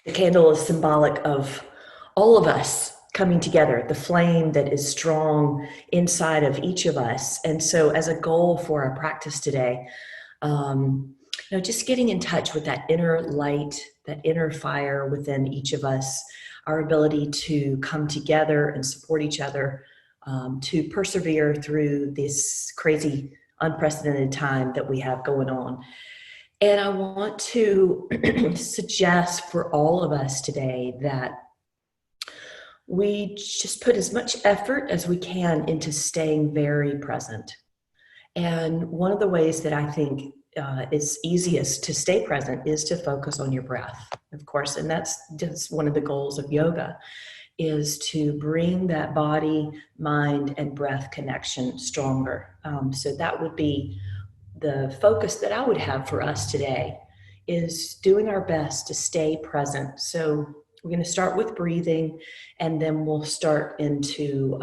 The candle is symbolic of all of us coming together, the flame that is strong inside of each of us. And so as a goal for our practice today, just getting in touch with that inner light, that inner fire within each of us, our ability to come together and support each other, to persevere through this crazy, unprecedented time that we have going on. And I want to suggest for all of us today that we just put as much effort as we can into staying very present. And one of the ways that I think is easiest to stay present is to focus on your breath, of course. And that's just one of the goals of yoga, is to bring that body, mind, and breath connection stronger. So that would be the focus that I would have for us today, is doing our best to stay present. So we're going to start with breathing, and then we'll start into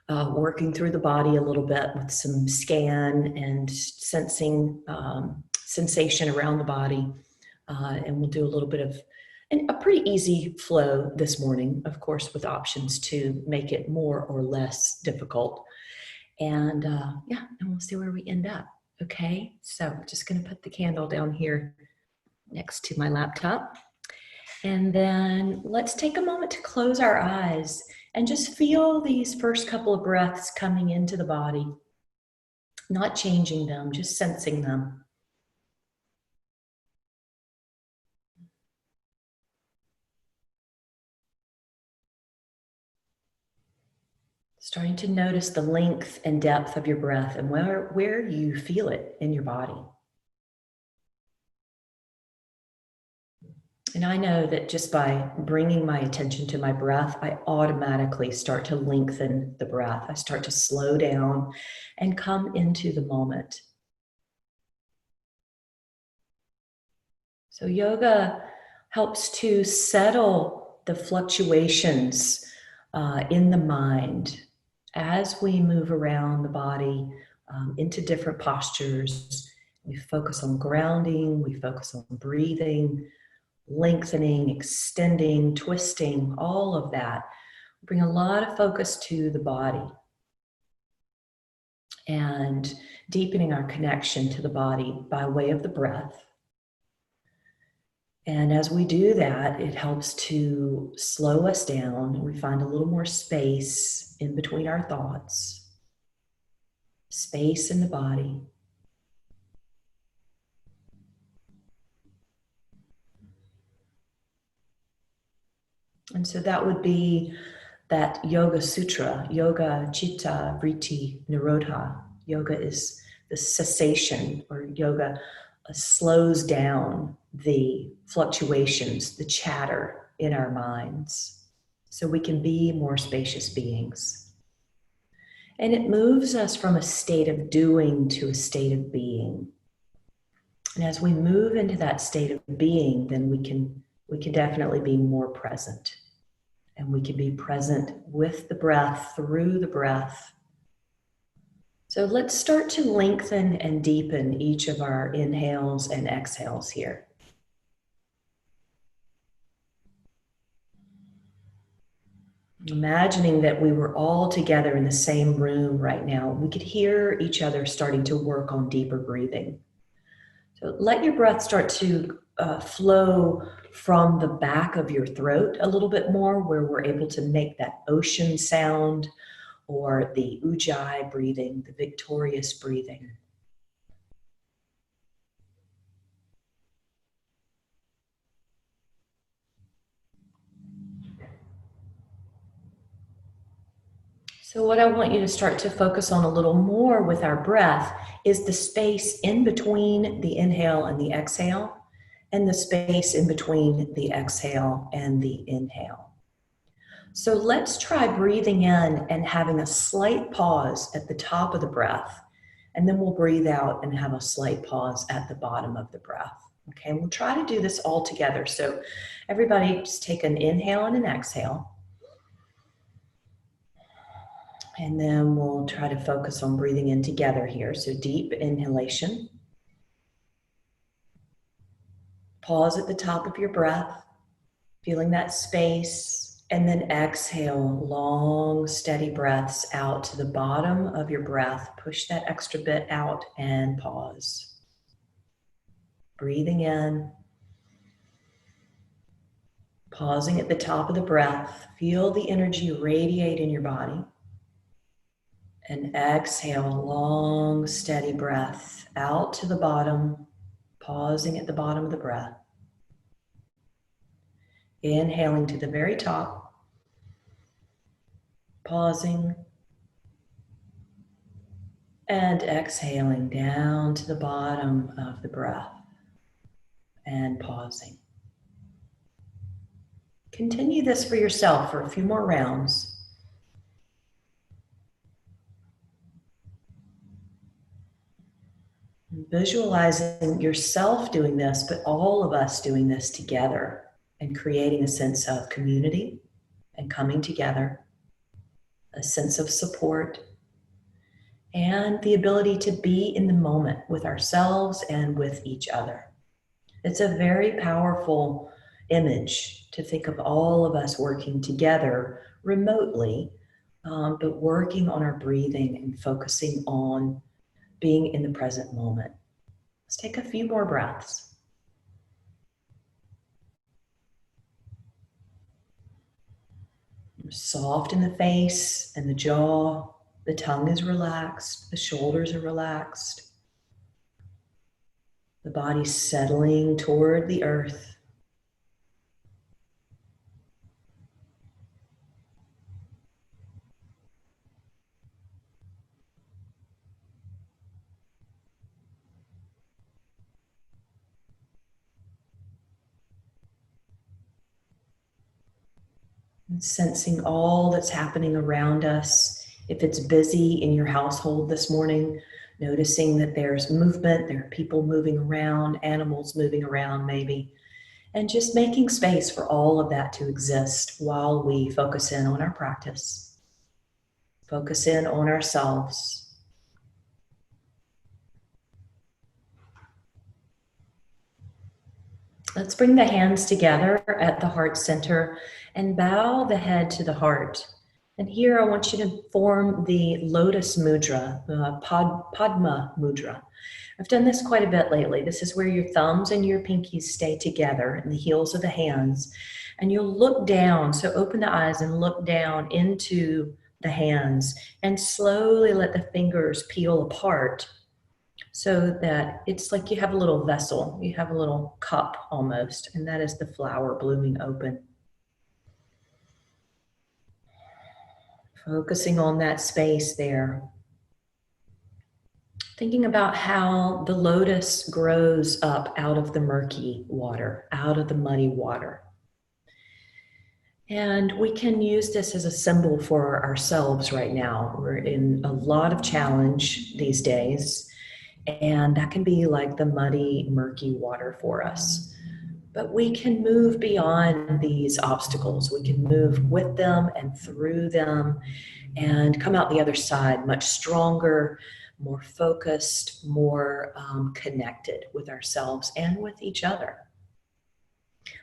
working through the body a little bit with some scan and sensing sensation around the body. And we'll do a little bit of a pretty easy flow this morning, of course, with options to make it more or less difficult. And and we'll see where we end up. Okay, so I'm just going to put the candle down here next to my laptop. And then let's take a moment to close our eyes and just feel these first couple of breaths coming into the body, not changing them, just sensing them. Starting to notice the length and depth of your breath and where you feel it in your body. And I know that just by bringing my attention to my breath, I automatically start to lengthen the breath. I start to slow down and come into the moment. So yoga helps to settle the fluctuations in the mind as we move around the body into different postures. We focus on grounding, we focus on breathing, lengthening, extending, twisting, all of that. Bring a lot of focus to the body and deepening our connection to the body by way of the breath. And as we do that, it helps to slow us down. We find a little more space in between our thoughts, space in the body. And so that would be that Yoga Sutra, Yoga Chitta Vritti Nirodha. Yoga is the cessation, or yoga slows down the fluctuations, the chatter in our minds, so we can be more spacious beings. And it moves us from a state of doing to a state of being. And as we move into that state of being, then we can definitely be more present. And we can be present with the breath, through the breath. So let's start to lengthen and deepen each of our inhales and exhales here. Imagining that we were all together in the same room right now. We could hear each other starting to work on deeper breathing. So let your breath start to flow from the back of your throat a little bit more, where we're able to make that ocean sound, or the ujjayi breathing, the victorious breathing. So what I want you to start to focus on a little more with our breath is the space in between the inhale and the exhale, and the space in between the exhale and the inhale. So let's try breathing in and having a slight pause at the top of the breath, and then we'll breathe out and have a slight pause at the bottom of the breath. Okay, and we'll try to do this all together. So everybody just take an inhale and an exhale. And then we'll try to focus on breathing in together here. So deep inhalation. Pause at the top of your breath. Feeling that space, and then exhale long, steady breaths out to the bottom of your breath. Push that extra bit out and pause. Breathing in, pausing at the top of the breath. Feel the energy radiate in your body. And exhale, long, steady breath out to the bottom, pausing at the bottom of the breath. Inhaling to the very top, pausing, and exhaling down to the bottom of the breath and pausing. Continue this for yourself for a few more rounds. Visualizing yourself doing this, but all of us doing this together and creating a sense of community and coming together, a sense of support, and the ability to be in the moment with ourselves and with each other. It's a very powerful image to think of all of us working together remotely, but working on our breathing and focusing on being in the present moment. Let's take a few more breaths. Soft in the face and the jaw, the tongue is relaxed, the shoulders are relaxed, the body settling toward the earth. And sensing all that's happening around us. If it's busy in your household this morning, noticing that there's movement, there are people moving around, animals moving around maybe, and just making space for all of that to exist while we focus in on our practice, focus in on ourselves. Let's bring the hands together at the heart center and bow the head to the heart. And here I want you to form the lotus mudra, Padma mudra. I've done this quite a bit lately. This is where your thumbs and your pinkies stay together in the heels of the hands. And you'll look down, so open the eyes and look down into the hands and slowly let the fingers peel apart, so that it's like you have a little vessel, you have a little cup almost, and that is the flower blooming open. Focusing on that space there. Thinking about how the lotus grows up out of the murky water, out of the muddy water. And we can use this as a symbol for ourselves right now. We're in a lot of challenge these days. And that can be like the muddy, murky water for us. But we can move beyond these obstacles. We can move with them and through them and come out the other side much stronger, more focused, more connected with ourselves and with each other.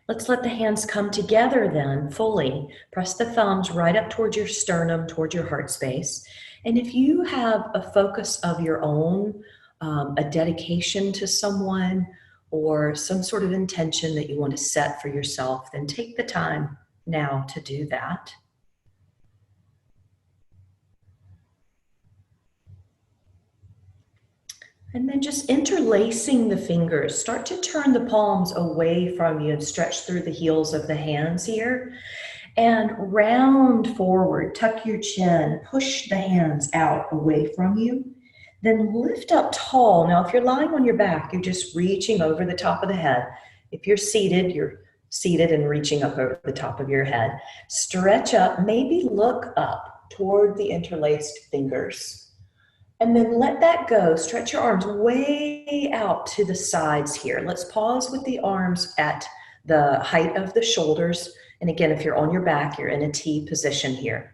Let's let the hands come together then fully. Press the thumbs right up towards your sternum, towards your heart space. And if you have a focus of your own, a dedication to someone or some sort of intention that you want to set for yourself, then take the time now to do that. And then just interlacing the fingers. Start to turn the palms away from you and stretch through the heels of the hands here. And round forward, tuck your chin, push the hands out away from you. Then lift up tall. Now, if you're lying on your back, you're just reaching over the top of the head. If you're seated and reaching up over the top of your head. Stretch up, maybe look up toward the interlaced fingers. And then let that go. Stretch your arms way out to the sides here. Let's pause with the arms at the height of the shoulders. And again, if you're on your back, you're in a T position here.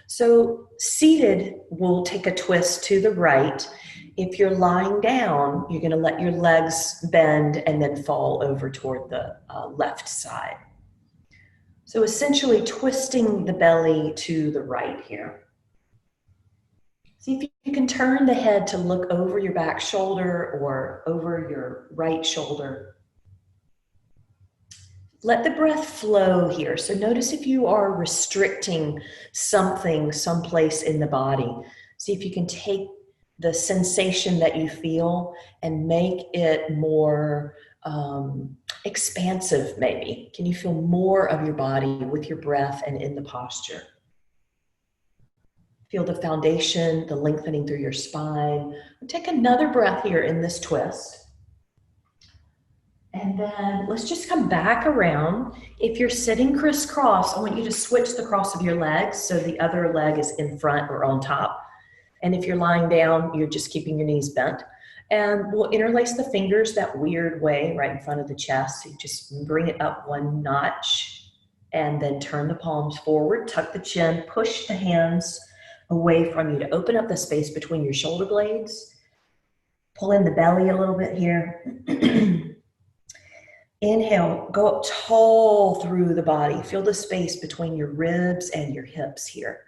So seated, we'll take a twist to the right. If you're lying down, you're going to let your legs bend and then fall over toward the left side. So essentially twisting the belly to the right here. See if you can turn the head to look over your back shoulder or over your right shoulder. Let the breath flow here. So notice if you are restricting something someplace in the body. See if you can take the sensation that you feel and make it more expansive, maybe. Can you feel more of your body with your breath and in the posture? Feel the foundation, the lengthening through your spine. Take another breath here in this twist. And then let's just come back around. If you're sitting crisscross, I want you to switch the cross of your legs so the other leg is in front or on top. And if you're lying down, you're just keeping your knees bent. And we'll interlace the fingers that weird way right in front of the chest. So you just bring it up one notch and then turn the palms forward, tuck the chin, push the hands away from you to open up the space between your shoulder blades. Pull in the belly a little bit here. Inhale, go up tall through the body. Feel the space between your ribs and your hips here.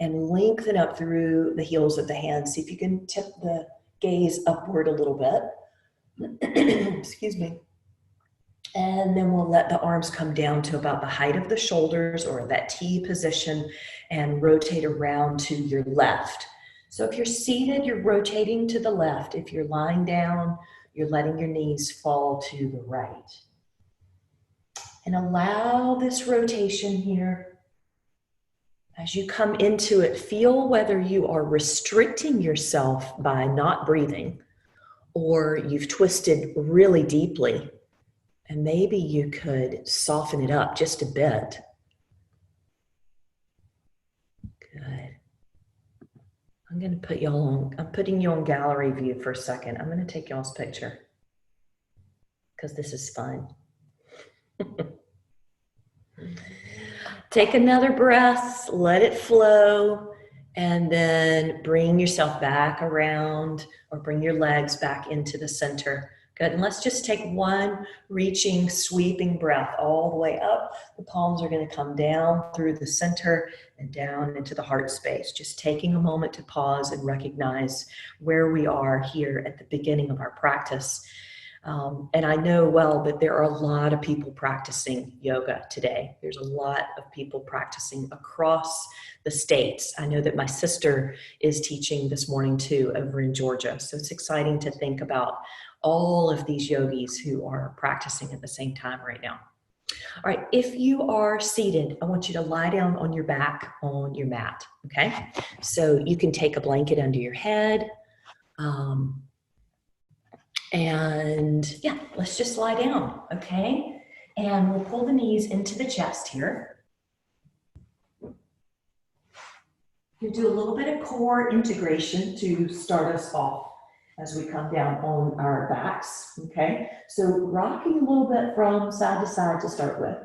And lengthen up through the heels of the hands. See if you can tip the gaze upward a little bit. Excuse me. And then we'll let the arms come down to about the height of the shoulders or that T position and rotate around to your left. So if you're seated, you're rotating to the left. If you're lying down, you're letting your knees fall to the right. And allow this rotation here. As you come into it, feel whether you are restricting yourself by not breathing or you've twisted really deeply. And maybe you could soften it up just a bit. Good. I'm going to put y'all on, I'm putting you on gallery view for a second. I'm going to take y'all's picture because this is fun. Take another breath, let it flow, and then bring yourself back around or bring your legs back into the center. Good, and let's just take one reaching, sweeping breath all the way up. The palms are going to come down through the center and down into the heart space. Just taking a moment to pause and recognize where we are here at the beginning of our practice. And I know well that there are a lot of people practicing yoga today. There's a lot of people practicing across the states. I know that my sister is teaching this morning too over in Georgia. So it's exciting to think about all of these yogis who are practicing at the same time right now. All right, if you are seated, I want you to lie down on your back on your mat, okay? So you can take a blanket under your head. And yeah, let's just lie down, okay? And we'll pull the knees into the chest here. We'll do a little bit of core integration to start us off as we come down on our backs, okay? So rocking a little bit from side to side to start with.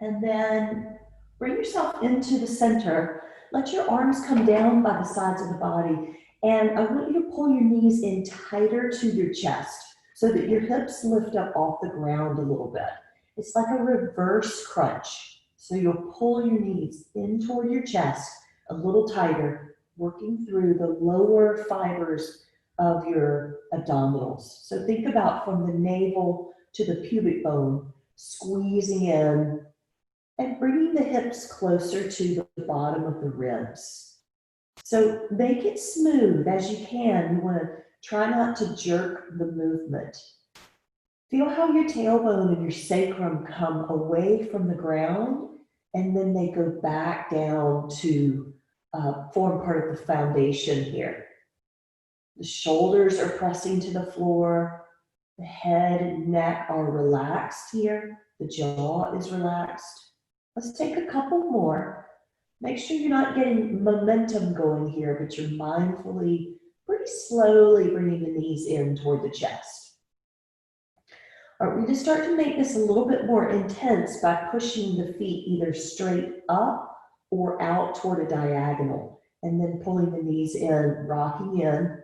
And then bring yourself into the center. Let your arms come down by the sides of the body. And I want you to pull your knees in tighter to your chest so that your hips lift up off the ground a little bit. It's like a reverse crunch. So you'll pull your knees in toward your chest a little tighter, working through the lower fibers of your abdominals. So think about from the navel to the pubic bone, squeezing in and bringing the hips closer to the bottom of the ribs. So make it smooth as you can. You want to try not to jerk the movement. Feel how your tailbone and your sacrum come away from the ground and then they go back down to form part of the foundation here. The shoulders are pressing to the floor. The head and neck are relaxed here. The jaw is relaxed. Let's take a couple more. Make sure you're not getting momentum going here, but you're mindfully, pretty slowly bringing the knees in toward the chest. All right, we're going to start to make this a little bit more intense by pushing the feet either straight up or out toward a diagonal, and then pulling the knees in, rocking in,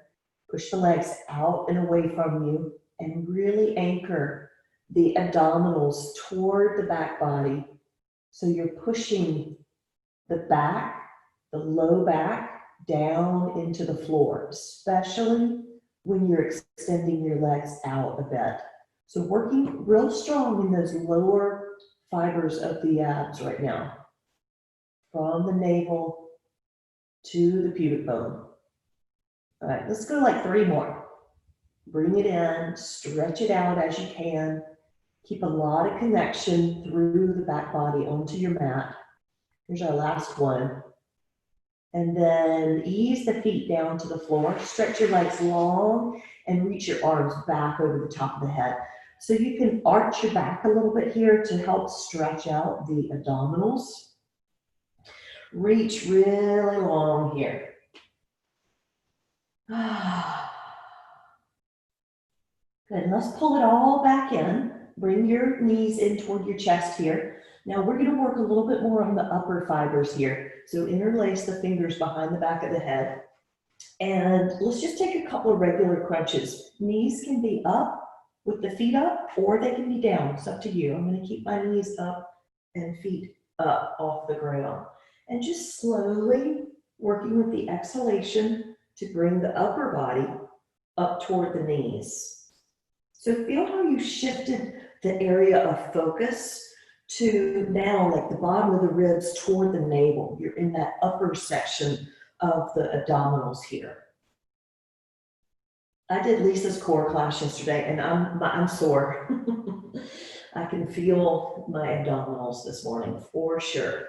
push the legs out and away from you, and really anchor the abdominals toward the back body. So you're pushing the back, the low back, down into the floor, especially when you're extending your legs out a bit. So working real strong in those lower fibers of the abs right now, from the navel to the pubic bone. All right, let's go like 3 more. Bring it in, stretch it out as you can. Keep a lot of connection through the back body onto your mat. Here's our last one. And then ease the feet down to the floor. Stretch your legs long and reach your arms back over the top of the head. So you can arch your back a little bit here to help stretch out the abdominals. Reach really long here. Good, let's pull it all back in. Bring your knees in toward your chest here. Now we're gonna work a little bit more on the upper fibers here. So interlace the fingers behind the back of the head. And let's just take a couple of regular crunches. Knees can be up with the feet up, or they can be down. It's up to you. I'm gonna keep my knees up and feet up off the ground. And just slowly working with the exhalation to bring the upper body up toward the knees. So feel how you shifted the area of focus to now like the bottom of the ribs toward the navel. You're in that upper section of the abdominals here. I did Lisa's core class yesterday and I'm sore. I can feel my abdominals this morning for sure.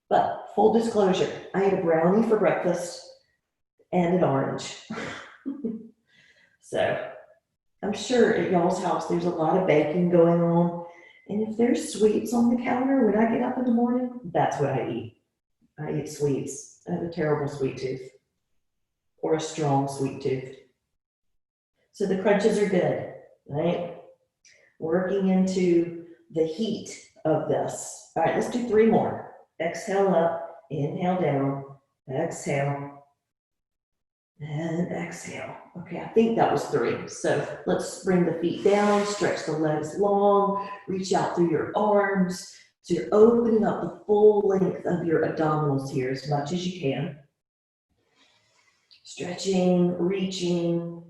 But full disclosure, I ate a brownie for breakfast and an orange. So I'm sure at y'all's house there's a lot of baking going on. And if there's sweets on the counter when I get up in the morning, that's what I eat. I eat sweets. I have a terrible sweet tooth or a strong sweet tooth. So the crunches are good, right? Working into the heat of this. All right, let's do 3 more. Exhale up, inhale down, exhale, and exhale. Okay, I think that was 3. So let's bring the feet down, stretch the legs long, reach out through your arms. So you're opening up the full length of your abdominals here as much as you can. Stretching, reaching.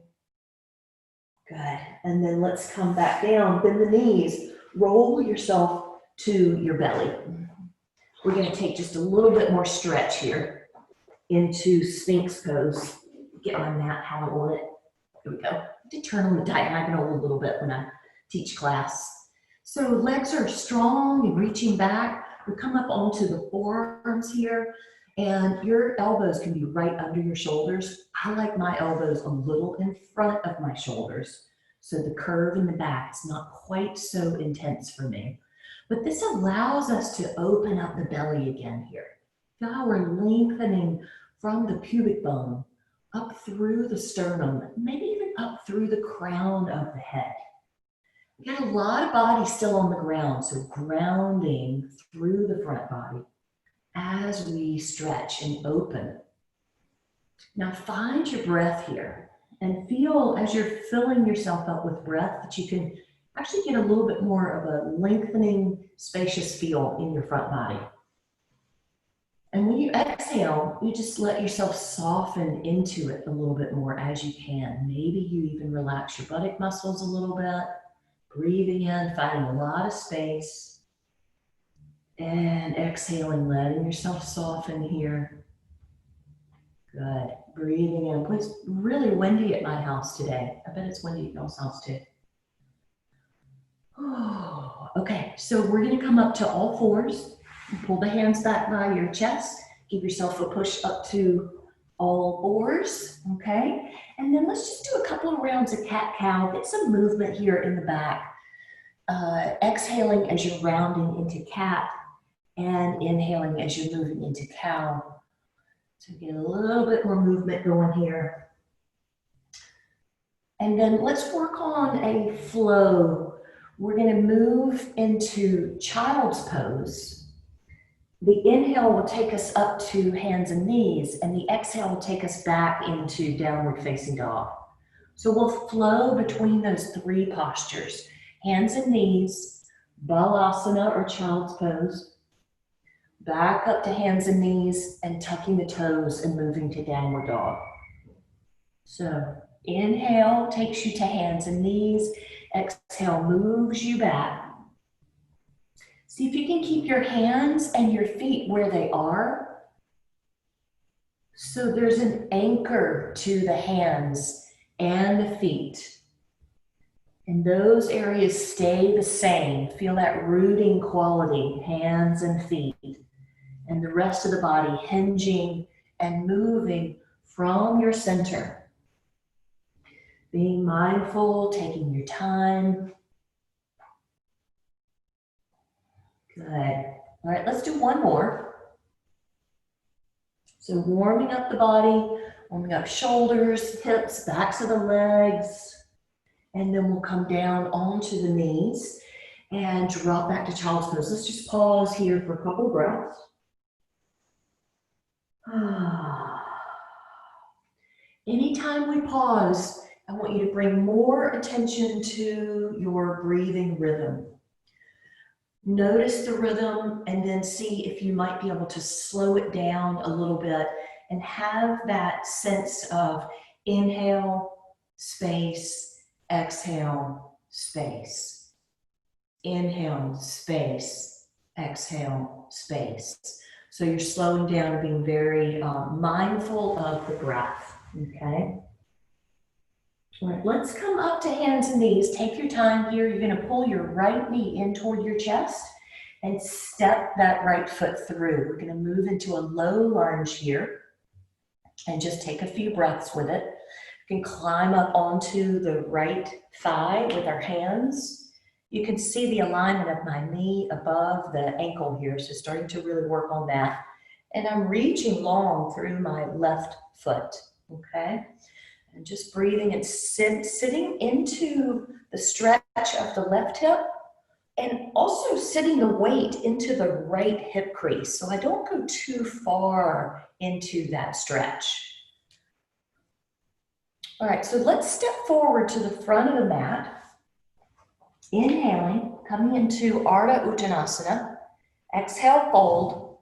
Good. And then let's come back down, bend the knees, roll yourself to your belly. We're going to take just a little bit more stretch here into Sphinx pose. Get my mat hat on it. Here we go. I did turn on the diagonal a little bit when I teach class. So legs are strong and reaching back. We come up onto the forearms here, and your elbows can be right under your shoulders. I like my elbows a little in front of my shoulders, so the curve in the back is not quite so intense for me. But this allows us to open up the belly again here. Feel how we're lengthening from the pubic bone up through the sternum, maybe even up through the crown of the head. We got a lot of body still on the ground, so grounding through the front body as we stretch and open. Now find your breath here and feel as you're filling yourself up with breath that you can actually get a little bit more of a lengthening, spacious feel in your front body. And when you exhale, you just let yourself soften into it a little bit more as you can. Maybe you even relax your buttock muscles a little bit. Breathing in, finding a lot of space. And exhaling, letting yourself soften here. Good. Breathing in. It's really windy at my house today. I bet it's windy at y'all's house too. Oh, okay, so we're going to come up to all fours. Pull the hands back by your chest. Give yourself a push up to all fours, okay? And then let's just do a couple of rounds of cat-cow. Get some movement here in the back. Exhaling as you're rounding into cat and inhaling as you're moving into cow. So get a little bit more movement going here. And then let's work on a flow. We're going to move into child's pose. The inhale will take us up to hands and knees, and the exhale will take us back into downward facing dog. So we'll flow between those 3 postures. Hands and knees, Balasana or child's pose. Back up to hands and knees and tucking the toes and moving to downward dog. So inhale takes you to hands and knees. Exhale moves you back. See if you can keep your hands and your feet where they are. So there's an anchor to the hands and the feet. And those areas stay the same. Feel that rooting quality, hands and feet. And the rest of the body hinging and moving from your center. Being mindful, taking your time. Good. All right, let's do one more. So warming up the body, warming up shoulders, hips, backs of the legs. And then we'll come down onto the knees and drop back to child's pose. Let's just pause here for a couple breaths. Anytime we pause, I want you to bring more attention to your breathing rhythm. Notice the rhythm and then see if you might be able to slow it down a little bit and have that sense of inhale, space, exhale, space. Inhale, space, exhale, space. So you're slowing down and being very mindful of the breath, okay? All right, let's come up to hands and knees. Take your time here. You're gonna pull your right knee in toward your chest and step that right foot through. We're gonna move into a low lunge here and just take a few breaths with it. You can climb up onto the right thigh with our hands. You can see the alignment of my knee above the ankle here, so starting to really work on that. And I'm reaching long through my left foot, okay? And just breathing and sitting into the stretch of the left hip and also sitting the weight into the right hip crease. So I don't go too far into that stretch. All right, so let's step forward to the front of the mat. Inhaling, coming into Ardha Uttanasana. Exhale, fold.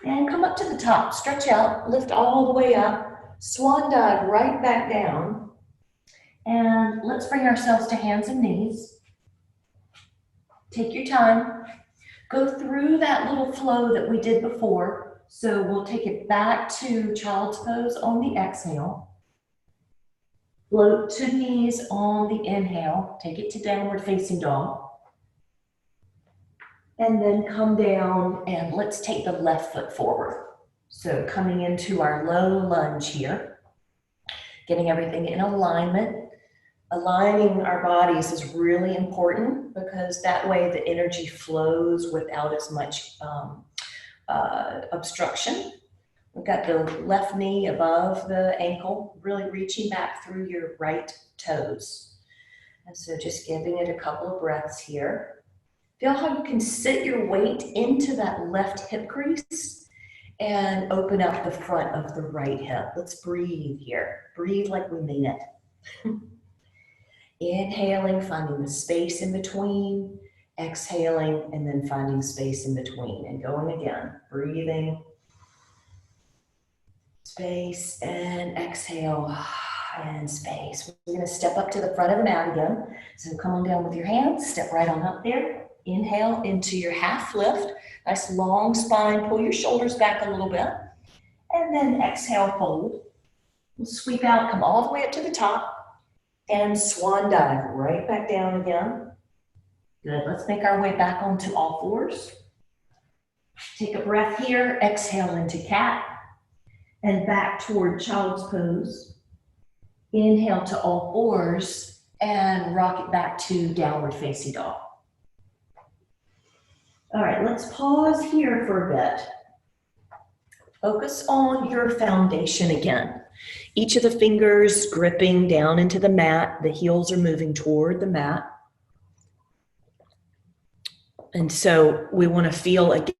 And come up to the top, stretch out, lift all the way up. Swan dive right back down. And let's bring ourselves to hands and knees. Take your time. Go through that little flow that we did before. So we'll take it back to child's pose on the exhale. Float to knees on the inhale. Take it to downward facing dog. And then come down and let's take the left foot forward. So coming into our low lunge here. Getting everything in alignment. Aligning our bodies is really important because that way the energy flows without as much obstruction. We've got the left knee above the ankle, really reaching back through your right toes. And so just giving it a couple of breaths here. Feel how you can sit your weight into that left hip crease and open up the front of the right hip. Let's breathe here. Breathe like we mean it. Inhaling, finding the space in between. Exhaling, and then finding space in between. And going again, breathing. Space and exhale and space. We're going to step up to the front of the mat again. So come on down with your hands, step right on up there. Inhale into your half lift. Nice long spine, pull your shoulders back a little bit. And then exhale, fold. We'll sweep out, come all the way up to the top. And swan dive right back down again. Good, let's make our way back onto all fours. Take a breath here, exhale into cat. And back toward child's pose. Inhale to all fours and rock it back to downward facing dog. All right, let's pause here for a bit. Focus on your foundation again. Each of the fingers gripping down into the mat. The heels are moving toward the mat. And so we want to feel again.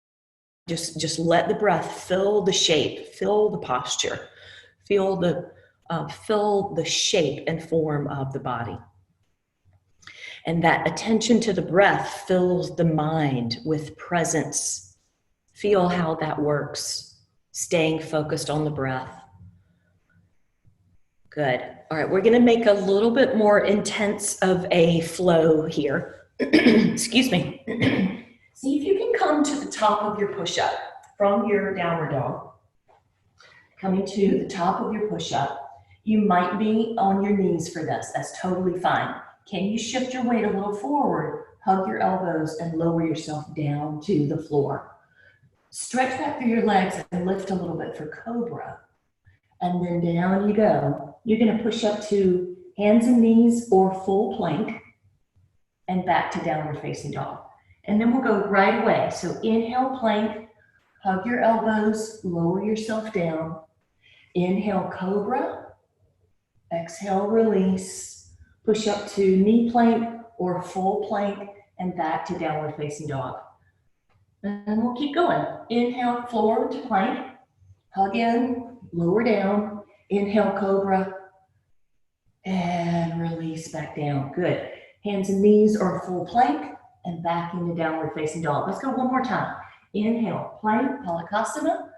Just let the breath fill the shape, fill the posture, fill the shape and form of the body. And that attention to the breath fills the mind with presence. Feel how that works, staying focused on the breath. Good. All right, we're going to make a little bit more intense of a flow here. Excuse me. See if you can come to the top of your push-up from your downward dog. Coming to the top of your push-up. You might be on your knees for this. That's totally fine. Can you shift your weight a little forward, hug your elbows, and lower yourself down to the floor? Stretch back through your legs and lift a little bit for cobra. And then down you go. You're going to push up to hands and knees or full plank and back to downward facing dog. And then we'll go right away. So inhale, plank, hug your elbows, lower yourself down. Inhale, cobra. Exhale, release. Push up to knee plank or full plank and back to downward facing dog. And we'll keep going. Inhale, forward to plank. Hug in, lower down. Inhale, cobra. And release back down. Good. Hands and knees or full plank and back into downward facing dog. Let's go one more time. Inhale, plank, Palakasana.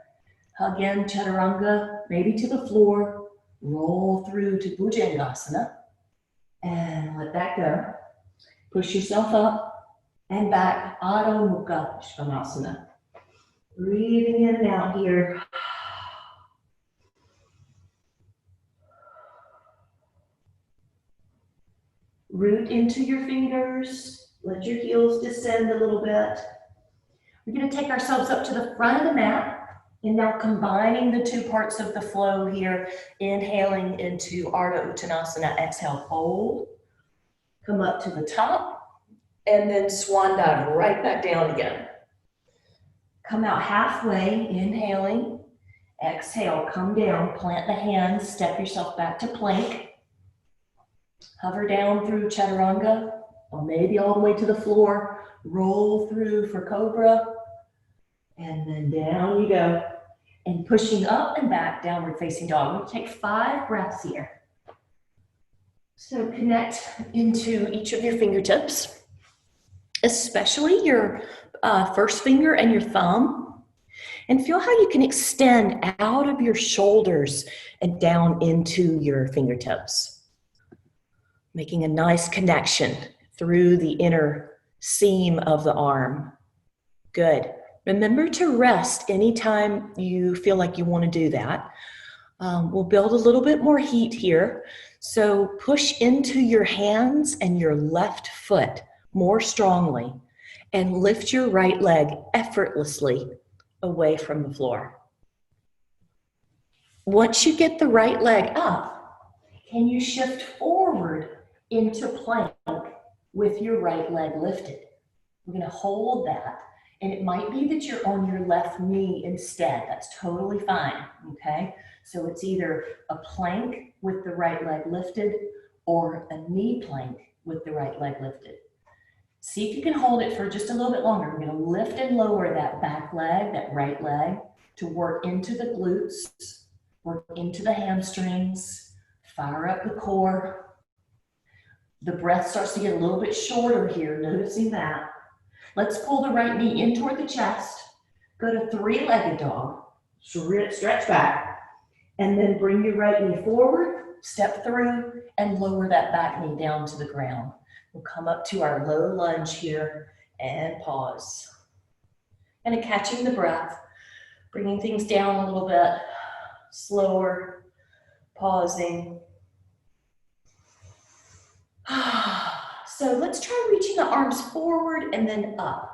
Hug in, Chaturanga, maybe to the floor. Roll through to Bhujangasana. And let that go. Push yourself up and back. Adho Mukha Svanasana. Breathing in and out here. Root into your fingers. Let your heels descend a little bit. We're going to take ourselves up to the front of the mat. And now combining the two parts of the flow here. Inhaling into Ardha Uttanasana. Exhale, fold. Come up to the top. And then swan dive right back down again. Come out halfway, inhaling. Exhale, come down, plant the hands, step yourself back to plank. Hover down through Chaturanga, or maybe all the way to the floor. Roll through for Cobra. And then down you go. And pushing up and back, downward facing dog. We'll take 5 breaths here. So connect into each of your fingertips, especially your first finger and your thumb. And feel how you can extend out of your shoulders and down into your fingertips. Making a nice connection through the inner seam of the arm. Good. Remember to rest anytime you feel like you want to do that. We'll build a little bit more heat here. So push into your hands and your left foot more strongly and lift your right leg effortlessly away from the floor. Once you get the right leg up, can you shift forward into plank with your right leg lifted? We're going to hold that. And it might be that you're on your left knee instead. That's totally fine, okay? So it's either a plank with the right leg lifted or a knee plank with the right leg lifted. See if you can hold it for just a little bit longer. We're going to lift and lower that back leg, that right leg, to work into the glutes, work into the hamstrings, fire up the core. The breath starts to get a little bit shorter here, noticing that. Let's pull the right knee in toward the chest. Go to 3-legged dog. Stretch back. And then bring your right knee forward, step through, and lower that back knee down to the ground. We'll come up to our low lunge here and pause. And catching the breath, bringing things down a little bit, slower, pausing. So let's try reaching the arms forward and then up.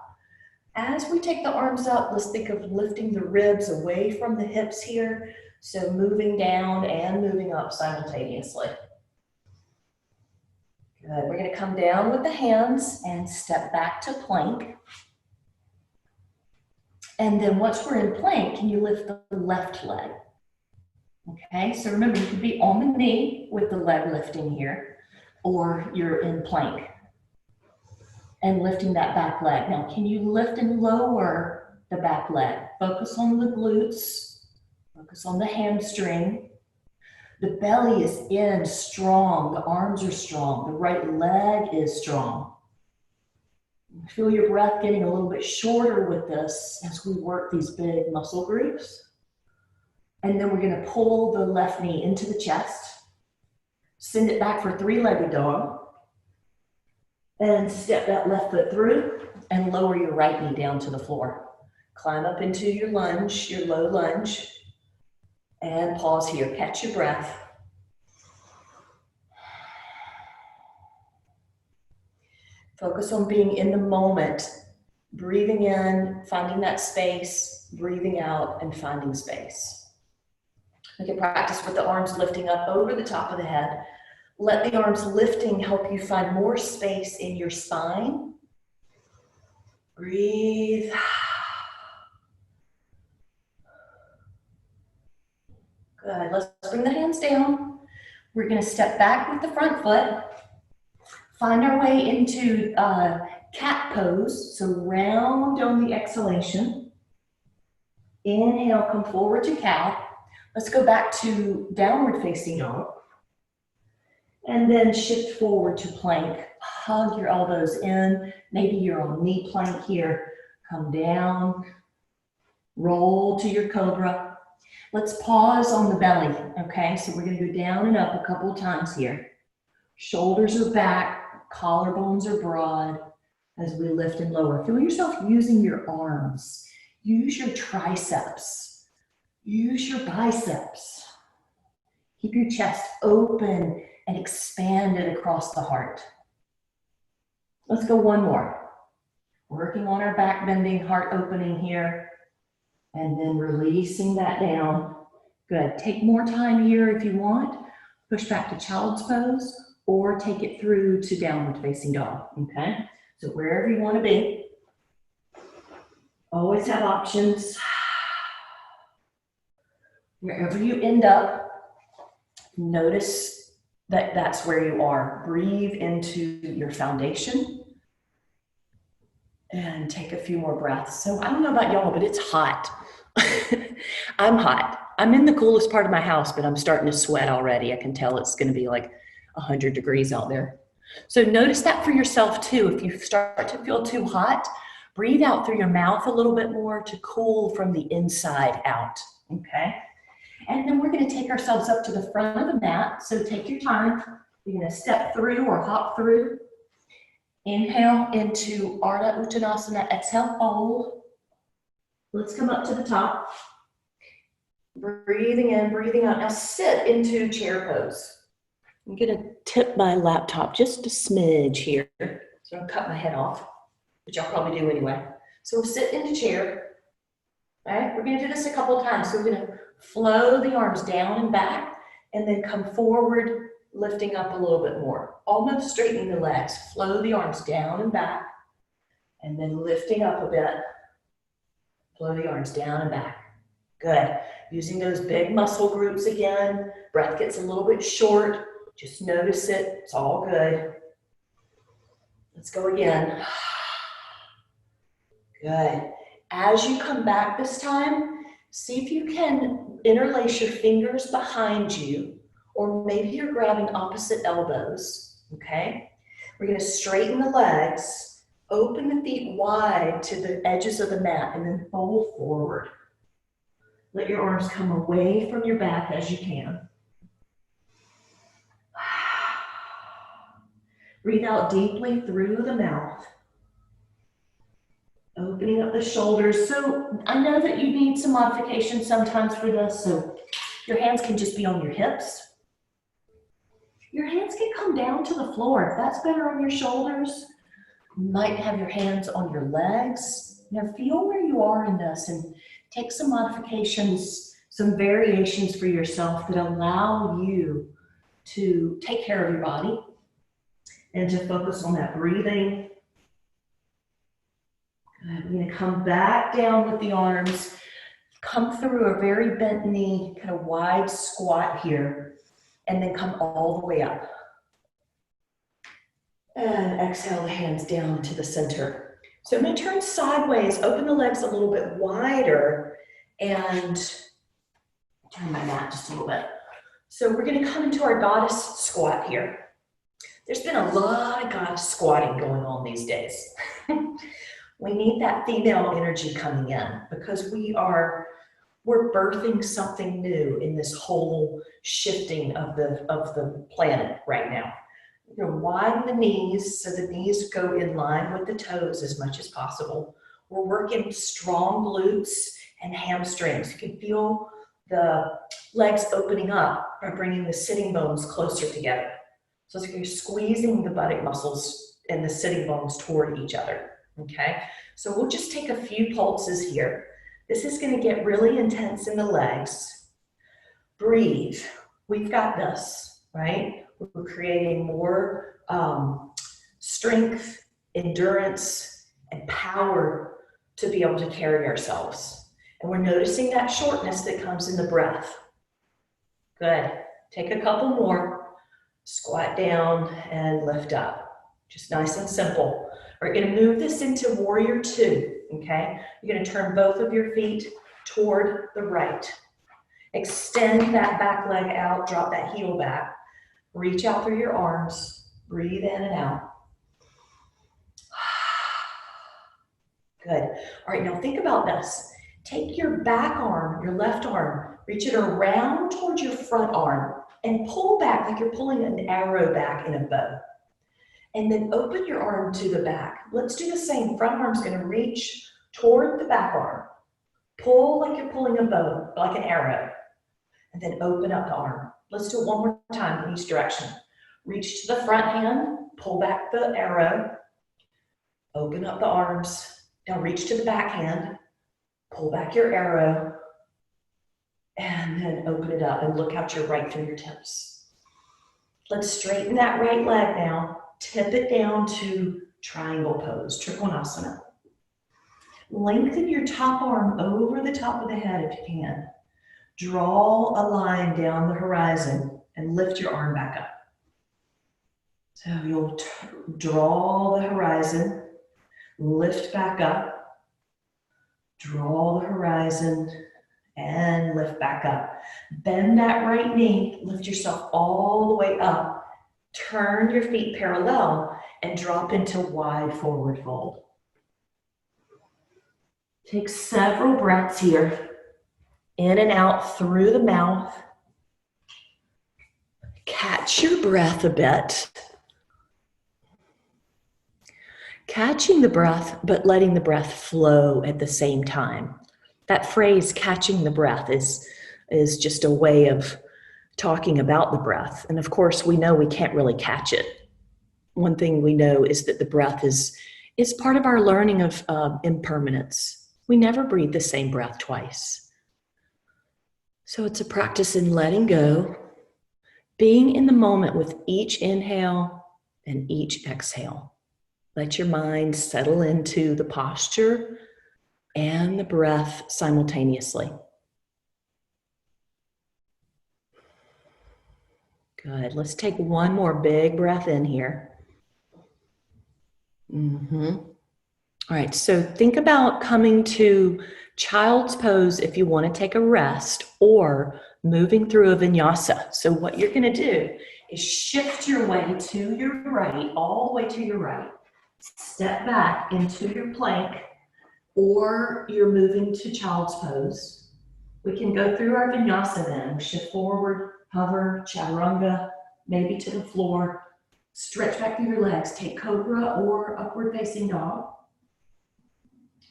As we take the arms up, let's think of lifting the ribs away from the hips here. So moving down and moving up simultaneously. Good. We're going to come down with the hands and step back to plank. And then once we're in plank, can you lift the left leg? Okay, so remember, you could be on the knee with the leg lifting here, or you're in plank and lifting that back leg. Now, can you lift and lower the back leg? Focus on the glutes, focus on the hamstring. The belly is in strong, the arms are strong, the right leg is strong. Feel your breath getting a little bit shorter with this as we work these big muscle groups. And then we're going to pull the left knee into the chest, send it back for three-legged dog, and step that left foot through and lower your right knee down to the floor. Climb up into your lunge, your low lunge, and pause here. Catch your breath. Focus on being in the moment, breathing in, finding that space, breathing out, and finding space. We can practice with the arms lifting up over the top of the head. Let the arms lifting help you find more space in your spine. Breathe. Good. Let's bring the hands down. We're going to step back with the front foot. Find our way into cat pose. So round on the exhalation. Inhale, come forward to cat. Let's go back to downward facing dog. And then shift forward to plank. Hug your elbows in. Maybe you're on knee plank here. Come down. Roll to your cobra. Let's pause on the belly, okay? So we're gonna go down and up a couple of times here. Shoulders are back, collarbones are broad as we lift and lower. Feel yourself using your arms. Use your triceps. Use your biceps. Keep your chest open and expanded across the heart. Let's go one more. Working on our back bending, heart opening here. And then releasing that down. Good. Take more time here if you want. Push back to child's pose or take it through to downward facing dog. Okay? So wherever you want to be. Always have options. Wherever you end up, notice that that's where you are. Breathe into your foundation. And take a few more breaths. So I don't know about y'all, but it's hot. I'm hot. I'm in the coolest part of my house, but I'm starting to sweat already. I can tell it's going to be like 100 degrees out there. So notice that for yourself too. If you start to feel too hot, breathe out through your mouth a little bit more to cool from the inside out. Okay? And then we're going to take ourselves up to the front of the mat. So take your time. You're going to step through or hop through. Inhale into Ardha Uttanasana. Exhale, fold. Let's come up to the top. Breathing in, breathing out. Now sit into chair pose. I'm going to tip my laptop just a smidge here. So I'll cut my head off, which I'll probably do anyway. So we'll sit into chair. All right, we're going to do this a couple of times. So we're going to flow the arms down and back and then come forward, lifting up a little bit more. Almost straightening the legs. Flow the arms down and back and then lifting up a bit. Flow the arms down and back. Good. Using those big muscle groups again. Breath gets a little bit short. Just notice it. It's all good. Let's go again. Good. As you come back this time, see if you can interlace your fingers behind you, or maybe you're grabbing opposite elbows, okay? We're going to straighten the legs. Open the feet wide to the edges of the mat and then fold forward. Let your arms come away from your back as you can. Breathe out deeply through the mouth. Opening up the shoulders. So I know that you need some modification sometimes for this. So your hands can just be on your hips. Your hands can come down to the floor. If that's better on your shoulders, you might have your hands on your legs. Now feel where you are in this and take some modifications, some variations for yourself that allow you to take care of your body and to focus on that breathing. Good. We're going to come back down with the arms, come through a very bent knee, kind of wide squat here, and then come all the way up. And exhale the hands down to the center. So I'm going to turn sideways, open the legs a little bit wider, and turn my mat just a little bit. So we're going to come into our goddess squat here. There's been a lot of goddess squatting going on these days. We need that female energy coming in because we're birthing something new in this whole shifting of the planet right now. You're going to widen the knees so the knees go in line with the toes as much as possible. We're working strong glutes and hamstrings. You can feel the legs opening up by bringing the sitting bones closer together. So it's like you're squeezing the buttock muscles and the sitting bones toward each other, okay? So we'll just take a few pulses here. This is going to get really intense in the legs. Breathe. We've got this, right? We're creating more strength, endurance, and power to be able to carry ourselves. And we're noticing that shortness that comes in the breath. Good. Take a couple more. Squat down and lift up. Just nice and simple. We're going to move this into warrior two, okay? You're going to turn both of your feet toward the right. Extend that back leg out, drop that heel back. Reach out through your arms. Breathe in and out. Good. All right, now think about this. Take your back arm, your left arm, reach it around towards your front arm and pull back like you're pulling an arrow back in a bow. And then open your arm to the back. Let's do the same. Front arm's going to reach toward the back arm. Pull like you're pulling a bow, like an arrow. And then open up the arm. Let's do it one more time in each direction. Reach to the front hand, pull back the arrow, open up the arms. Now reach to the back hand, pull back your arrow, and then open it up and look out your right fingertips. Let's straighten that right leg now. Tip it down to triangle pose, Trikonasana. Lengthen your top arm over the top of the head if you can. Draw a line down the horizon and lift your arm back up. So you'll draw the horizon, lift back up, draw the horizon, and lift back up. Bend that right knee, lift yourself all the way up. Turn your feet parallel and drop into wide forward fold. Take several breaths here. In and out through the mouth. Catch your breath a bit. Catching the breath, but letting the breath flow at the same time. That phrase, catching the breath, is just a way of talking about the breath. And of course, we know we can't really catch it. One thing we know is that the breath is part of our learning of impermanence. We never breathe the same breath twice. So it's a practice in letting go, being in the moment with each inhale and each exhale. Let your mind settle into the posture and the breath simultaneously. Good. Let's take one more big breath in here. All right, so think about coming to child's pose if you want to take a rest, or moving through a vinyasa. So what you're going to do is shift your way to your right, all the way to your right. Step back into your plank, or you're moving to child's pose. We can go through our vinyasa then. Shift forward, hover, chaturanga, maybe to the floor. Stretch back through your legs. Take cobra or upward facing dog.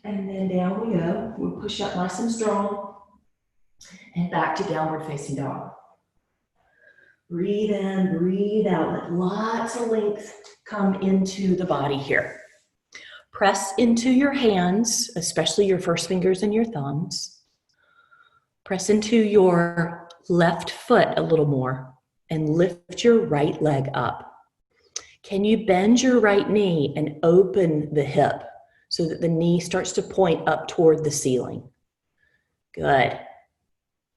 And then down we go. We'll push up nice and strong. And back to downward facing dog. Breathe in, breathe out. Let lots of length come into the body here. Press into your hands, especially your first fingers and your thumbs. Press into your left foot a little more and lift your right leg up. Can you bend your right knee and open the hip so that the knee starts to point up toward the ceiling? Good.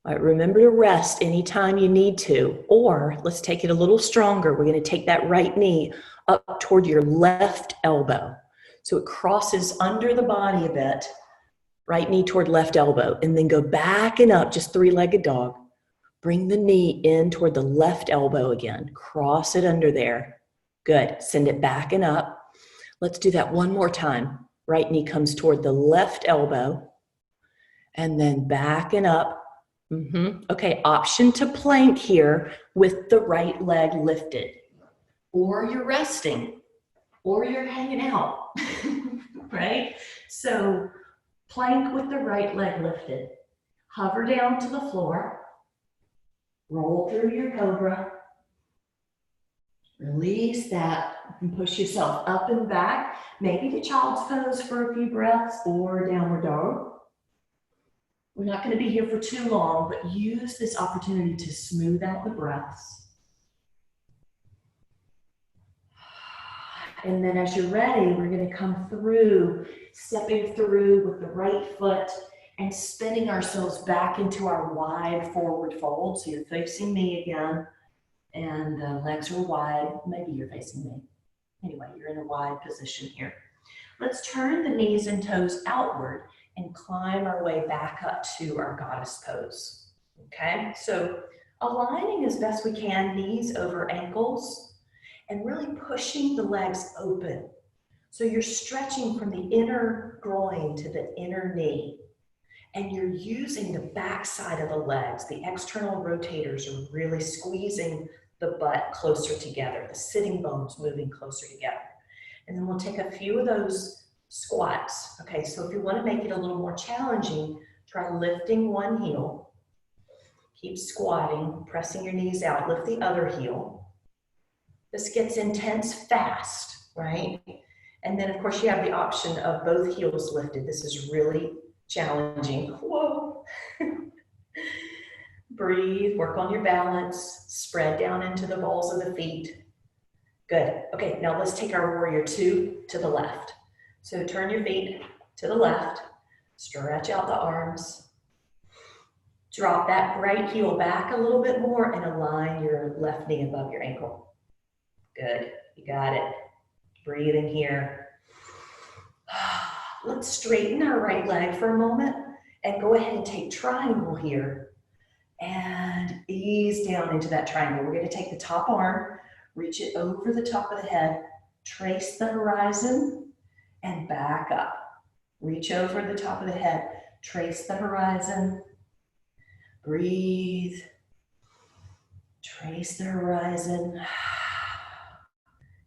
All right, remember to rest anytime you need to, or let's take it a little stronger. We're going to take that right knee up toward your left elbow. So it crosses under the body a bit, right knee toward left elbow, and then go back and up, just three-legged dog. Bring the knee in toward the left elbow again. Cross it under there. Good. Send it back and up. Let's do that one more time. Right knee comes toward the left elbow and then back and up. Okay, option to plank here with the right leg lifted. Or you're resting, or you're hanging out, right? So plank with the right leg lifted. Hover down to the floor. Roll through your cobra. Release that and push yourself up and back. Maybe to child's pose for a few breaths or downward dog. We're not going to be here for too long, but use this opportunity to smooth out the breaths. And then as you're ready, we're going to come through, stepping through with the right foot and spinning ourselves back into our wide forward fold. So you're facing me again and the legs are wide. Maybe you're facing me. Anyway, you're in a wide position here. Let's turn the knees and toes outward and climb our way back up to our goddess pose. Okay, so aligning as best we can, knees over ankles, and really pushing the legs open. So you're stretching from the inner groin to the inner knee, and you're using the back side of the legs. The external rotators are really squeezing the butt closer together, the sitting bones moving closer together. And then we'll take a few of those squats. Okay, so if you want to make it a little more challenging, try lifting one heel. Keep squatting, pressing your knees out, lift the other heel. This gets intense fast, right? And then of course you have the option of both heels lifted. This is really challenging. Whoa. Breathe, work on your balance, spread down into the balls of the feet. Good. Okay, now let's take our warrior two to the left. So turn your feet to the left, stretch out the arms, drop that right heel back a little bit more and align your left knee above your ankle. Good, you got it. Breathe in here. Let's straighten our right leg for a moment and go ahead and take triangle here and ease down into that triangle. We're going to take the top arm, reach it over the top of the head, trace the horizon, and back up. Reach over the top of the head, trace the horizon, breathe, trace the horizon,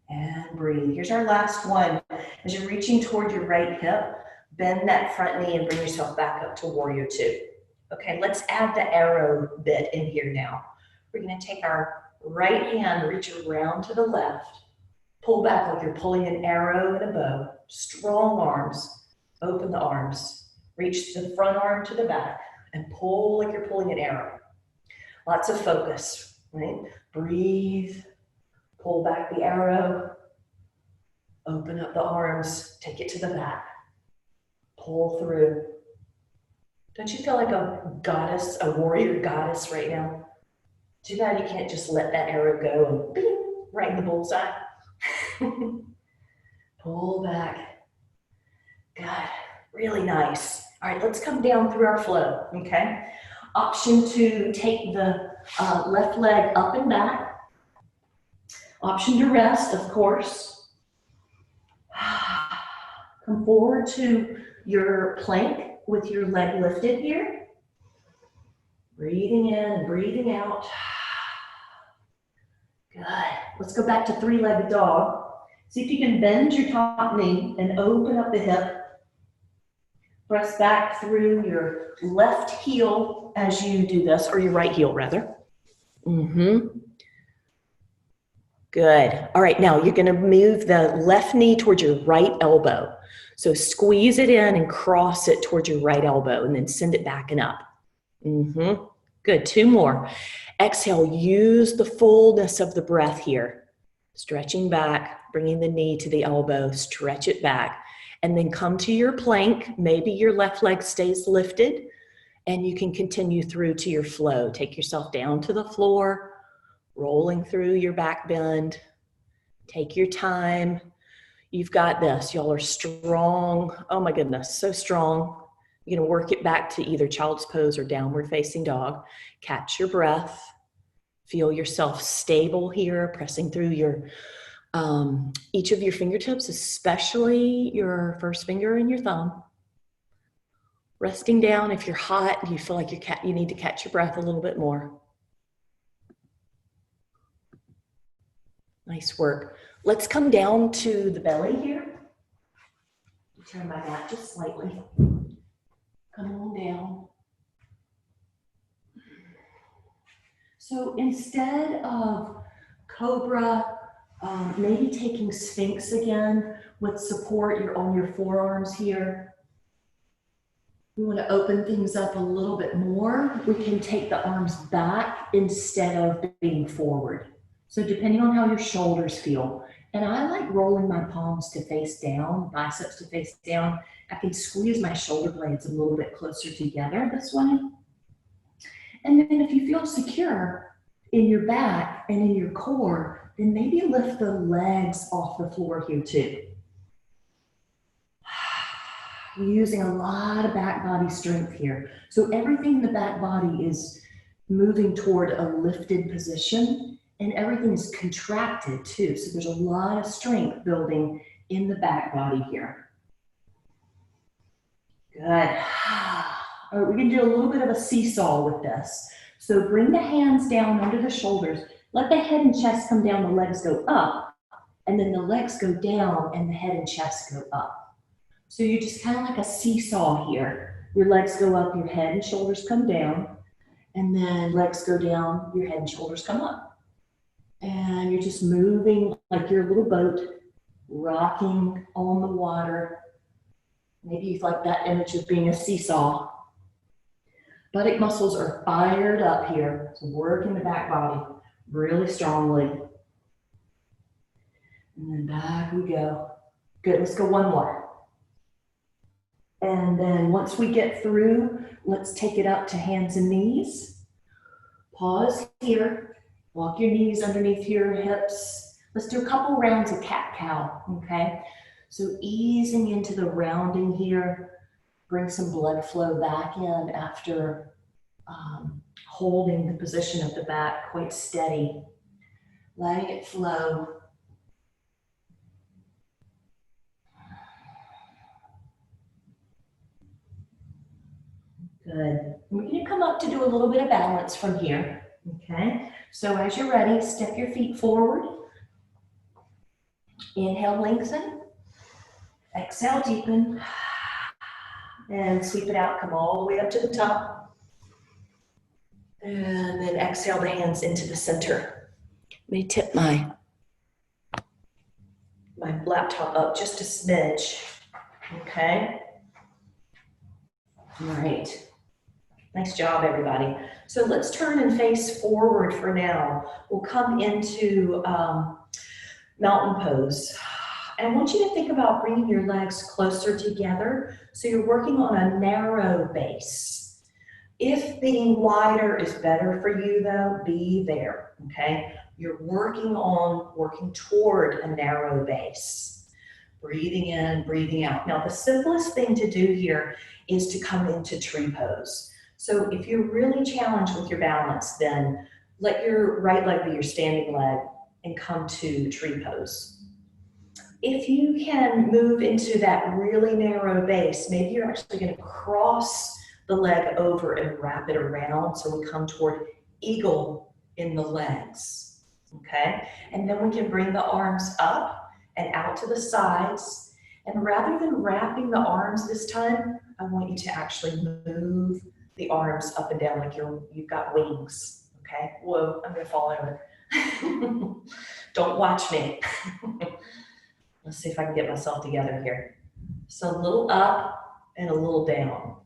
and breathe. Here's our last one. As you're reaching toward your right hip, bend that front knee and bring yourself back up to warrior two. Okay, let's add the arrow bit in here now. We're gonna take our right hand, reach around to the left, pull back like you're pulling an arrow in a bow. Strong arms, open the arms. Reach the front arm to the back and pull like you're pulling an arrow. Lots of focus, right? Breathe, pull back the arrow, open up the arms, take it to the back, pull through. Don't you feel like a goddess, a warrior goddess right now? Too bad you can't just let that arrow go and bing, right in the bullseye. Pull back. Good, really nice. All right, let's come down through our flow, okay? Option to take the left leg up and back. Option to rest, of course. Come forward to your plank with your leg lifted here. Breathing in and breathing out. Good. Let's go back to three-legged dog. See if you can bend your top knee and open up the hip. Press back through your left heel as you do this, or your right heel rather. Good. All right, now you're going to move the left knee towards your right elbow. So squeeze it in and cross it towards your right elbow and then send it back and up. Good, two more. Exhale, use the fullness of the breath here. Stretching back, bringing the knee to the elbow, stretch it back. And then come to your plank. Maybe your left leg stays lifted and you can continue through to your flow. Take yourself down to the floor, rolling through your back bend. Take your time. You've got this. Y'all are strong. Oh my goodness, so strong. You're going to work it back to either child's pose or downward facing dog. Catch your breath. Feel yourself stable here, pressing through your each of your fingertips, especially your first finger and your thumb. Resting down. If you're hot, you feel like you need to catch your breath a little bit more. Nice work. Let's come down to the belly here. Turn my mat just slightly. Come on down. So instead of cobra, maybe taking Sphinx again with support, you're on your forearms here. We want to open things up a little bit more. We can take the arms back instead of being forward. So depending on how your shoulders feel. And I like rolling my palms to face down, biceps to face down. I can squeeze my shoulder blades a little bit closer together this way. And then if you feel secure in your back and in your core, then maybe lift the legs off the floor here too. We're using a lot of back body strength here. So everything in the back body is moving toward a lifted position, and everything is contracted too. So there's a lot of strength building in the back body here. Good. All right, we're gonna do a little bit of a seesaw with this. So bring the hands down under the shoulders. Let the head and chest come down, the legs go up, and then the legs go down and the head and chest go up. So you're just kind of like a seesaw here. Your legs go up, your head and shoulders come down, and then legs go down, your head and shoulders come up. And you're just moving like you're a little boat, rocking on the water. Maybe you like that image of being a seesaw. Buttock muscles are fired up here, so working the back body really strongly. And then back we go. Good, let's go one more. And then once we get through, let's take it up to hands and knees. Pause here. Walk your knees underneath your hips. Let's do a couple rounds of cat-cow, okay? So easing into the rounding here. Bring some blood flow back in after holding the position of the back quite steady. Letting it flow. Good. We're going to come up to do a little bit of balance from here, okay? So as you're ready, step your feet forward. Inhale, lengthen. Exhale, deepen. And sweep it out, come all the way up to the top. And then exhale the hands into the center. Let me tip my laptop up just a smidge, okay? All right. Nice job, everybody. So let's turn and face forward for now. We'll come into mountain pose. And I want you to think about bringing your legs closer together. So you're working on a narrow base. If being wider is better for you though, be there, okay? You're working toward a narrow base. Breathing in, breathing out. Now the simplest thing to do here is to come into tree pose. So if you're really challenged with your balance, then let your right leg be your standing leg and come to tree pose. If you can move into that really narrow base, maybe you're actually going to cross the leg over and wrap it around. So we come toward eagle in the legs, okay? And then we can bring the arms up and out to the sides. And rather than wrapping the arms this time, I want you to actually move the arms up and down like you've got wings, okay? Whoa, I'm gonna fall over. Don't watch me. Let's see if I can get myself together here. So a little up and a little down.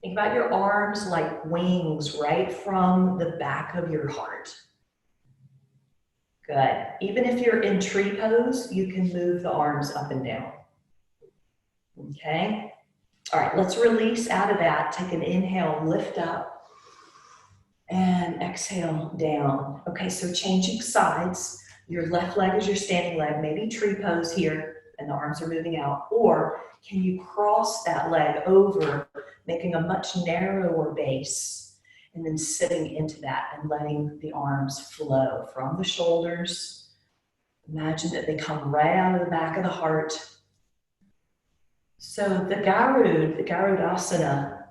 Think about your arms like wings right from the back of your heart. Good. Even if you're in tree pose, you can move the arms up and down. Okay. All right, let's release out of that. Take an inhale, lift up, and exhale down. Okay, so changing sides. Your left leg is your standing leg, maybe tree pose here, and the arms are moving out? Or can you cross that leg over, making a much narrower base, and then sitting into that and letting the arms flow from the shoulders. Imagine that they come right out of the back of the heart. So the Garudasana,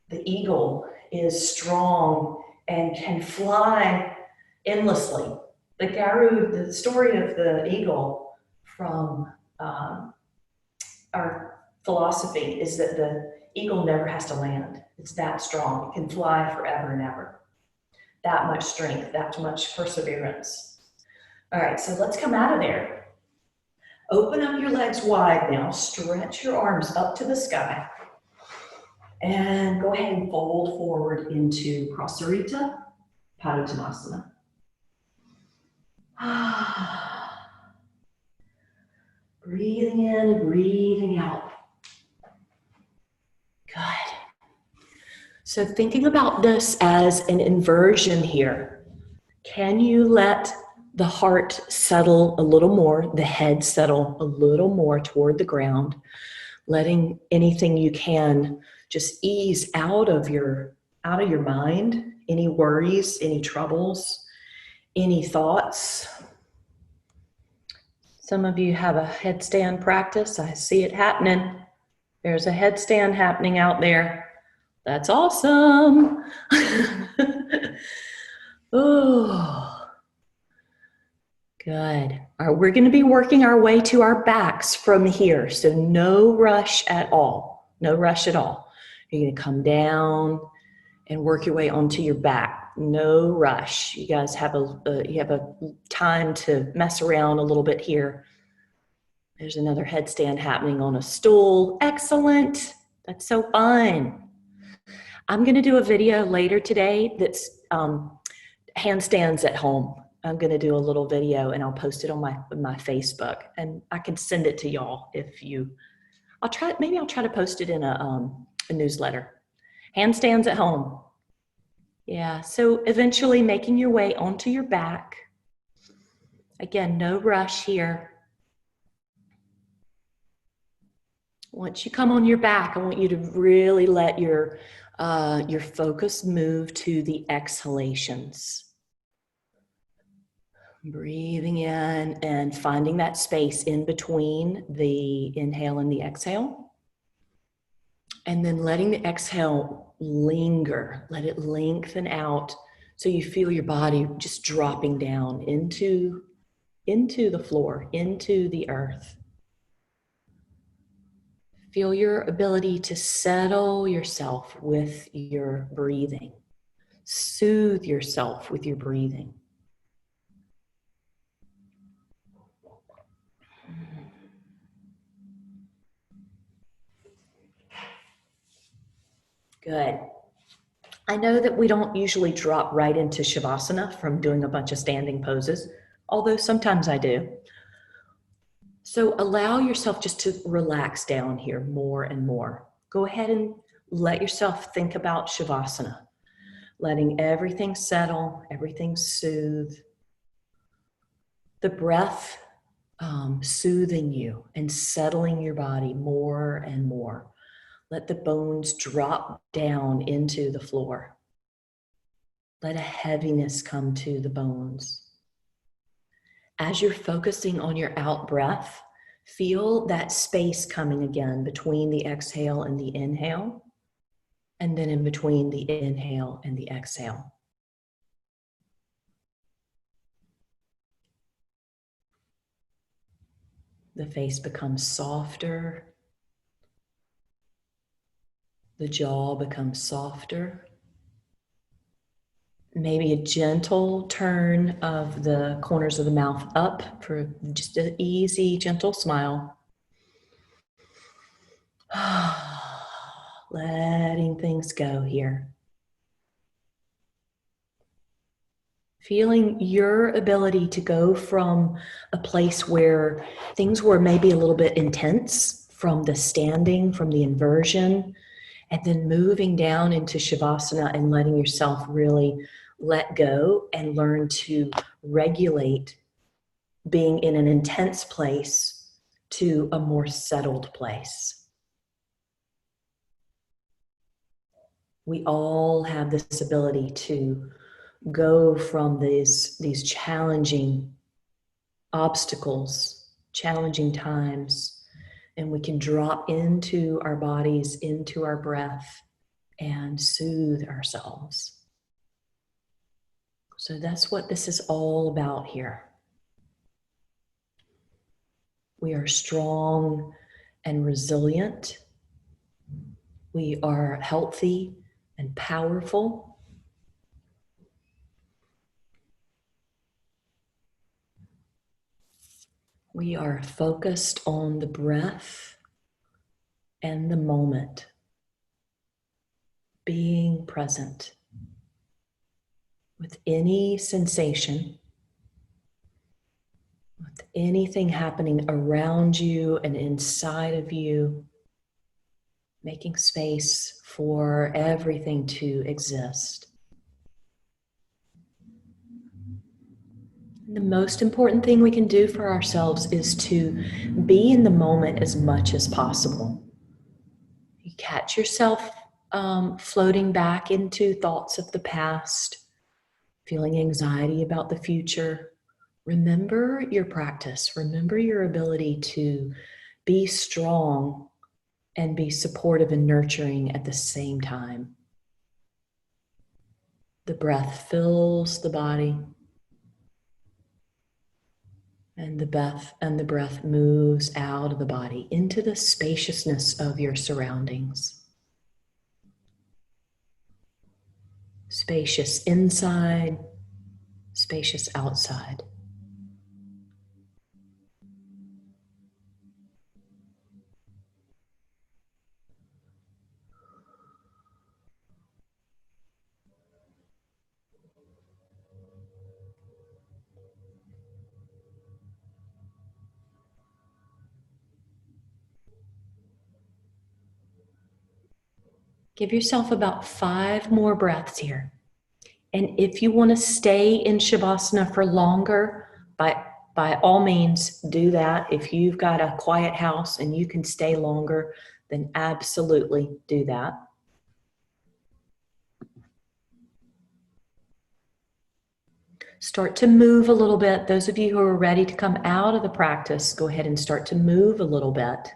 the eagle, is strong and can fly endlessly. The story of the eagle from our philosophy is that the eagle never has to land. It's that strong. It can fly forever and ever. That much strength, that much perseverance. All right, so let's come out of there. Open up your legs wide now. Stretch your arms up to the sky. And go ahead and fold forward into Prasarita Padottanasana. Breathing in and breathing out. Good. So thinking about this as an inversion here, can you let the heart settle a little more, the head settle a little more toward the ground, letting anything you can just ease out of your mind, any worries, any troubles, any thoughts. Some of you have a headstand practice. I see it happening. There's a headstand happening out there. That's awesome. Oh, good. All right, we're going to be working our way to our backs from here. So no rush at all. No rush at all. You're going to come down and work your way onto your back. No rush. You guys have a time to mess around a little bit here. There's another headstand happening on a stool. Excellent. That's so fun. I'm going to do a video later today that's handstands at home. I'm going to do a little video and I'll post it on my Facebook, and I can send it to y'all if you. I'll try to post it in a newsletter. Handstands at home. Yeah. So eventually making your way onto your back. Again, no rush here. Once you come on your back, I want you to really let your focus move to the exhalations. Breathing in and finding that space in between the inhale and the exhale. And then letting the exhale linger. Let it lengthen out so you feel your body just dropping down into the floor, into the earth. Feel your ability to settle yourself with your breathing. Soothe yourself with your breathing. Good. I know that we don't usually drop right into Shavasana from doing a bunch of standing poses, although sometimes I do. So allow yourself just to relax down here more and more. Go ahead and let yourself think about Shavasana, letting everything settle, everything soothe. The breath soothing you and settling your body more and more. Let the bones drop down into the floor. Let a heaviness come to the bones. As you're focusing on your out breath, feel that space coming again between the exhale and the inhale, and then in between the inhale and the exhale. The face becomes softer. The jaw becomes softer. Maybe a gentle turn of the corners of the mouth up for just an easy, gentle smile. Letting things go here. Feeling your ability to go from a place where things were maybe a little bit intense from the standing, from the inversion, and then moving down into Shavasana and letting yourself really let go and learn to regulate being in an intense place to a more settled place. We all have this ability to go from these challenging obstacles, challenging times, and we can drop into our bodies, into our breath, and soothe ourselves. So that's what this is all about here. We are strong and resilient. We are healthy and powerful. We are focused on the breath and the moment, being present with any sensation, with anything happening around you and inside of you, making space for everything to exist. The most important thing we can do for ourselves is to be in the moment as much as possible. You catch yourself floating back into thoughts of the past, feeling anxiety about the future. Remember your practice. Remember your ability to be strong and be supportive and nurturing at the same time. The breath fills the body, and the breath moves out of the body into the spaciousness of your surroundings. Spacious inside, spacious outside. Give yourself about 5 more breaths here. And if you want to stay in Shavasana for longer, by all means, do that. If you've got a quiet house and you can stay longer, then absolutely do that. Start to move a little bit. Those of you who are ready to come out of the practice, go ahead and start to move a little bit.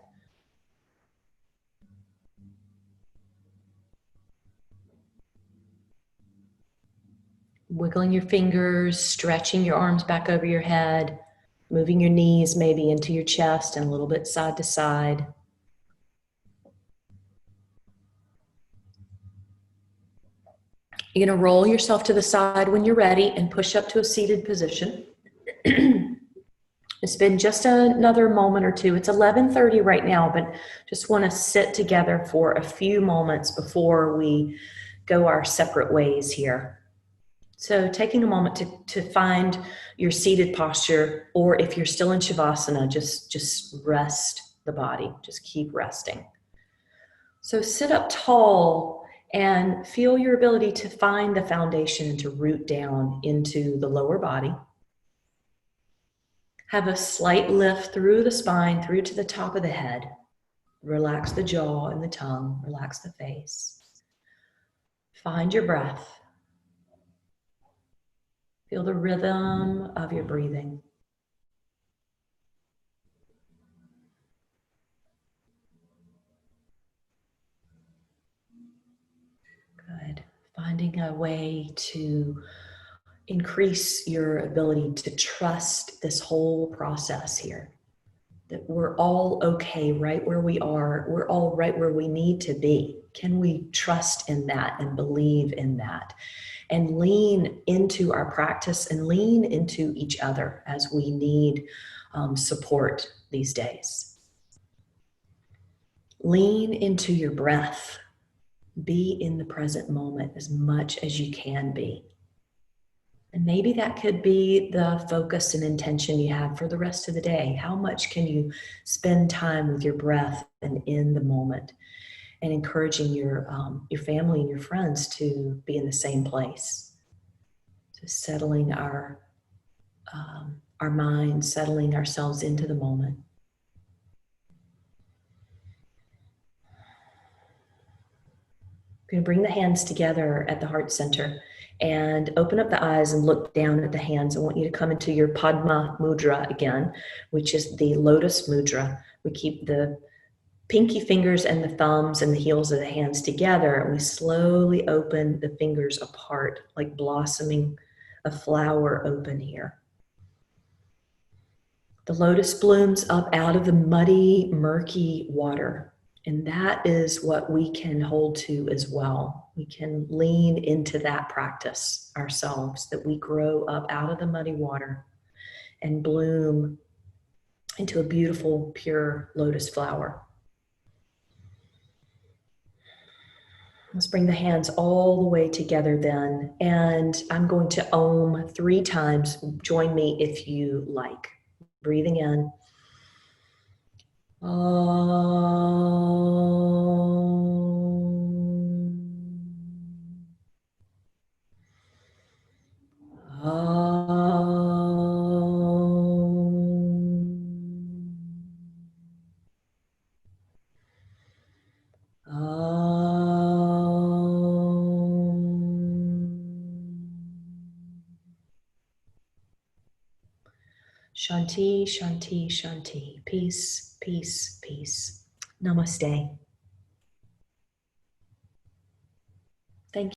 Wiggling your fingers, stretching your arms back over your head, moving your knees maybe into your chest and a little bit side to side. You're going to roll yourself to the side when you're ready and push up to a seated position. It's been just another moment or two. It's 11:30 right now, but just want to sit together for a few moments before we go our separate ways here. So taking a moment to find your seated posture, or if you're still in Shavasana, just rest the body. Just keep resting. So sit up tall and feel your ability to find the foundation and to root down into the lower body. Have a slight lift through the spine, through to the top of the head. Relax the jaw and the tongue. Relax the face. Find your breath. Feel the rhythm of your breathing. Good. Finding a way to increase your ability to trust this whole process here. That we're all okay right where we are. We're all right where we need to be. Can we trust in that and believe in that? And lean into our practice and lean into each other as we need support these days. Lean into your breath. Be in the present moment as much as you can be. And maybe that could be the focus and intention you have for the rest of the day. How much can you spend time with your breath and in the moment? And encouraging your family and your friends to be in the same place. So settling our minds, settling ourselves into the moment. Going to bring the hands together at the heart center and open up the eyes and look down at the hands. I want you to come into your Padma Mudra again, which is the lotus mudra. We keep the pinky fingers and the thumbs and the heels of the hands together, and we slowly open the fingers apart, like blossoming a flower open here. The lotus blooms up out of the muddy, murky water. And that is what we can hold to as well. We can lean into that practice ourselves, that we grow up out of the muddy water and bloom into a beautiful, pure lotus flower. Let's bring the hands all the way together then. And I'm going to Om 3 times. Join me if you like. Breathing in. Shanti, Shanti, Shanti. Peace, peace, peace. Namaste. Thank you.